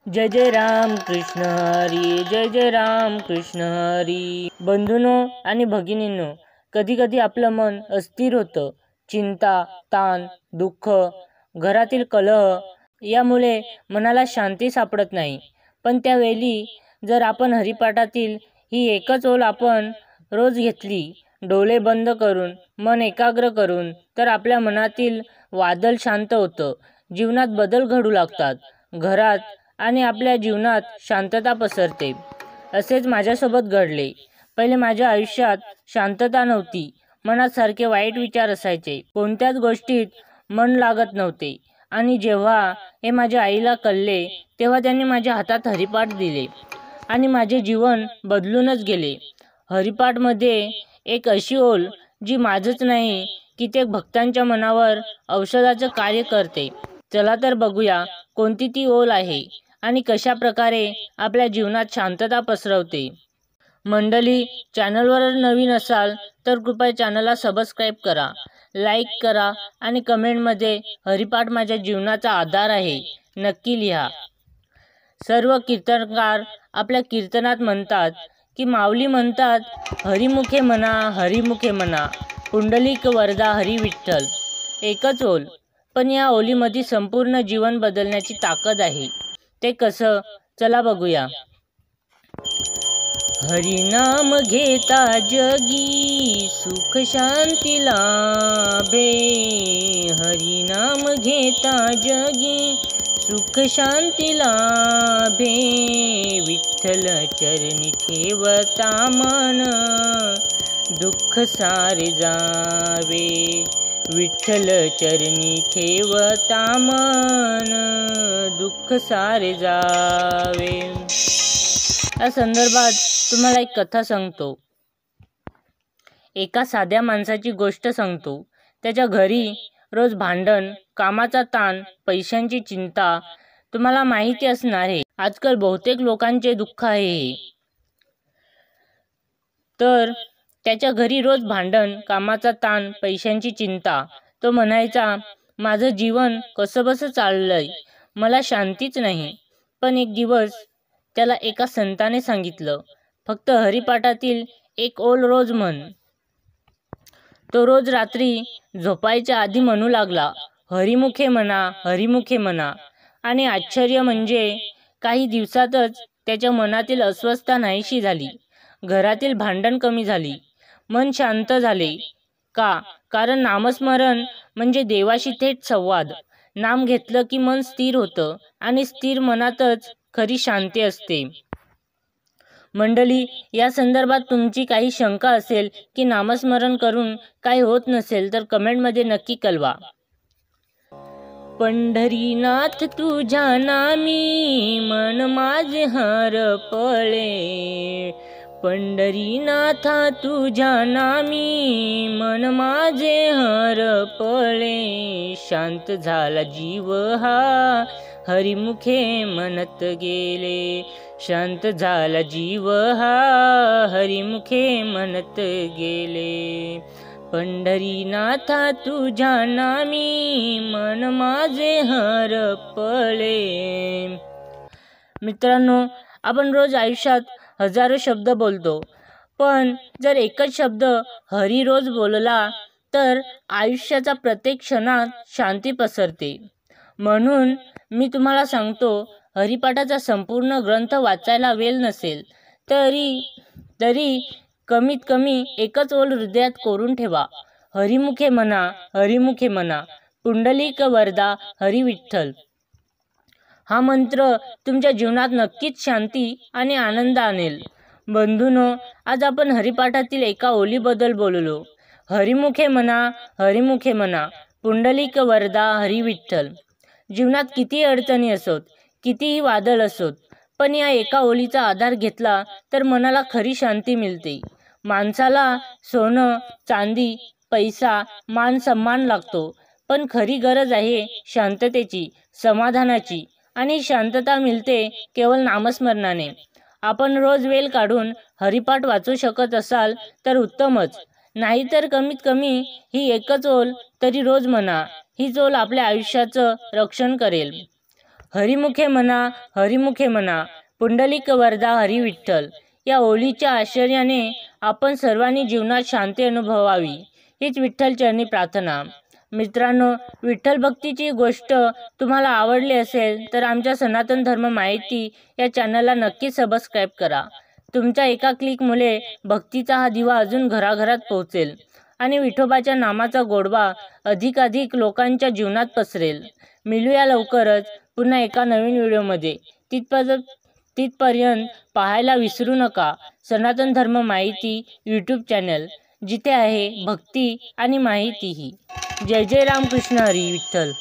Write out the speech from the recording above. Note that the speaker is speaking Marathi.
जय जय राम कृष्ण हरी, जय जय राम कृष्ण हरी. बंधूंनो आणि भगिनींनो, कधी कधी आपलं मन अस्थिर होतं. चिंता, ताण, दुःख, घरातील कलह यामुळे मनाला शांती सापडत नाही. पण त्यावेळी जर आपण हरिपाठातील ही एकच ओळ आपण रोज घेतली, डोळे बंद करून, मन एकाग्र करून, तर आपल्या मनातील वादळ शांत होतं. जीवनात बदल घडू लागतात. घरात आणि आपल्या जीवनात शांतता पसरते. असेच माझ्यासोबत घडले. पहिले माझ्या आयुष्यात शांतता नव्हती. मनात सारखे वाईट विचार असायचे. कोणत्याच गोष्टीत मन लागत नव्हते. आणि जेव्हा हे माझ्या आईला कळले, तेव्हा त्यांनी माझ्या हातात हरिपाठ दिले आणि माझे जीवन बदलूनच गेले. हरिपाठमध्ये एक अशी ओळ जी माझंच नाही, कित्येक भक्तांच्या मनावर औषधाचं कार्य करते. चला तर बघूया कोणती ती ओळ आहे आणि कशा प्रकारे आपल्या जीवनात शांतता पसरवते. मंडळी, चॅनलवर नवीन असाल तर कृपया चॅनलला सबस्क्राईब करा, लाईक करा आणि कमेंटमध्ये हरिपाठ माझ्या जीवनाचा आधार आहे नक्की लिहा. सर्व कीर्तनकार आपल्या कीर्तनात म्हणतात की माऊली म्हणतात, हरिमुखे म्हणा, हरिमुखे म्हणा, पुंडलिक वरदा हरी विठ्ठल. एकच ओळ, पण या ओळीमध्ये संपूर्ण जीवन बदलण्याची ताकद आहे. ते कसं, चला बघूया. हरिनाम घेता जगी सुख शांती लाभे, हरिनाम घेता जगी सुख शांती लाभे, विठ्ठल चरणी ठेवता मन दुःख सारे जावे, विठ्ठल चरणी ठेवता मन दुःख सारे जावे. या संदर्भात तुम्हाला एक कथा सांगतो. एका साध्या माणसाची गोष्ट सांगतो. त्याच्या घरी रोज भांडण, कामाचा ताण, पैशांची चिंता. तुम्हाला माहिती असणार आहे, आजकाल बहुतेक लोकांचे दुःख आहे. तर त्याच्या घरी रोज भांडण, कामाचा ताण, पैशांची चिंता. तो म्हणायचा, माझं जीवन कसंबसं चाललंय, मला शांतीच नाही. पण एक दिवस त्याला एका संताने सांगितलं, फक्त हरिपाठातील एक ओळ रोज म्हण. तो रोज रात्री झोपायच्या आधी म्हणू लागला, हरिमुखे म्हणा, हरिमुखे म्हणा. आणि आश्चर्य म्हणजे काही दिवसातच त्याच्या मनातील अस्वस्थता नाहीशी झाली. घरातील भांडण कमी झाली. मन शांत झाले. का? कारण नामस्मरण म्हणजे देवाशी थेट संवाद. नाम घेतलं की मन स्थिर होतं आणि स्थिर मनातच खरी शांती असते. मंडळी, या संदर्भात तुमची काही शंका असेल की नामस्मरण करून काही होत नसेल तर कमेंटमध्ये नक्की कळवा. पंढरीनाथ तुझ्या नामी मन माझे हरपळे, पंढरीनाथा तुझ्या नामी मन माझे हरपळे, शांत झाला जीव हा हरिमुखे म्हणत गेले, शांत झाला जीव हा हरिमुखे म्हणत गेले, पंढरीनाथा तुझ्या नामी मन माझे हरपळे. मित्रांनो, आपण रोज आयुष्यात हजारो शब्द बोलतो, पण जर एकच शब्द हरी रोज बोलला तर आयुष्याचा प्रत्येक क्षणात शांती पसरते. म्हणून मी तुम्हाला सांगतो, हरिपाठाचा संपूर्ण ग्रंथ वाचायला वेळ नसेल तरी कमीत कमी एकच ओळ हृदयात कोरून ठेवा. हरिमुखे म्हणा, हरिमुखे म्हणा, पुंडलिक वरदा हरी विठ्ठल. हा मंत्र तुमच्या जीवनात नक्कीच शांती आणि आनंद आणेल. बंधूंनो, आज आपण हरिपाठातील एका ओळीबद्दल बोललो. हरिमुखे म्हणा, हरिमुखे म्हणा, पुंडलिक वरदा हरी विठ्ठल. जीवनात किती अडचणी असोत, कितीही वादळ असोत, पण या एका ओळीचा आधार घेतला तर मनाला खरी शांती मिळते. माणसाला सोनं, चांदी, पैसा, मान सन्मान लागतो, पण खरी गरज आहे शांततेची, समाधानाची. आणि शांतता मिळते केवळ नामस्मरणाने. आपण रोज वेळ काढून हरिपाठ वाचू शकत असाल तर उत्तमच, नाहीतर कमीत कमी ही एकच ओळ तरी रोज म्हणा. हीच ओळ आपल्या आयुष्याचं रक्षण करेल. हरिमुखे म्हणा हरिमुखे म्हणा पुंडलिक वरदा हरी विठ्ठल. या ओळीच्या आश्चर्याने आपण सर्वांनी जीवनात शांती अनुभवावी हीच विठ्ठल चरणी प्रार्थना. मित्रांनो, विठ्ठल भक्तीची गोष्ट तुम्हाला आवडली असेल तर आमच्या सनातन धर्म माहिती या चॅनलला नक्की सबस्क्राईब करा. तुमच्या एका क्लिकमुळे भक्तीचा हा दिवा अजून घराघरात पोहोचेल आणि विठोबाच्या नामाचा गोडवा अधिकाधिक लोकांच्या जीवनात पसरेल. मिळूया लवकरच पुन्हा एका नवीन व्हिडिओमध्ये. तिथपर्यंत पाहायला विसरू नका सनातन धर्म माहिती यूट्यूब चॅनल, जिथे आहे भक्ती आणि माहितीही. जय जय रामकृष्ण हरी विठ्ठल.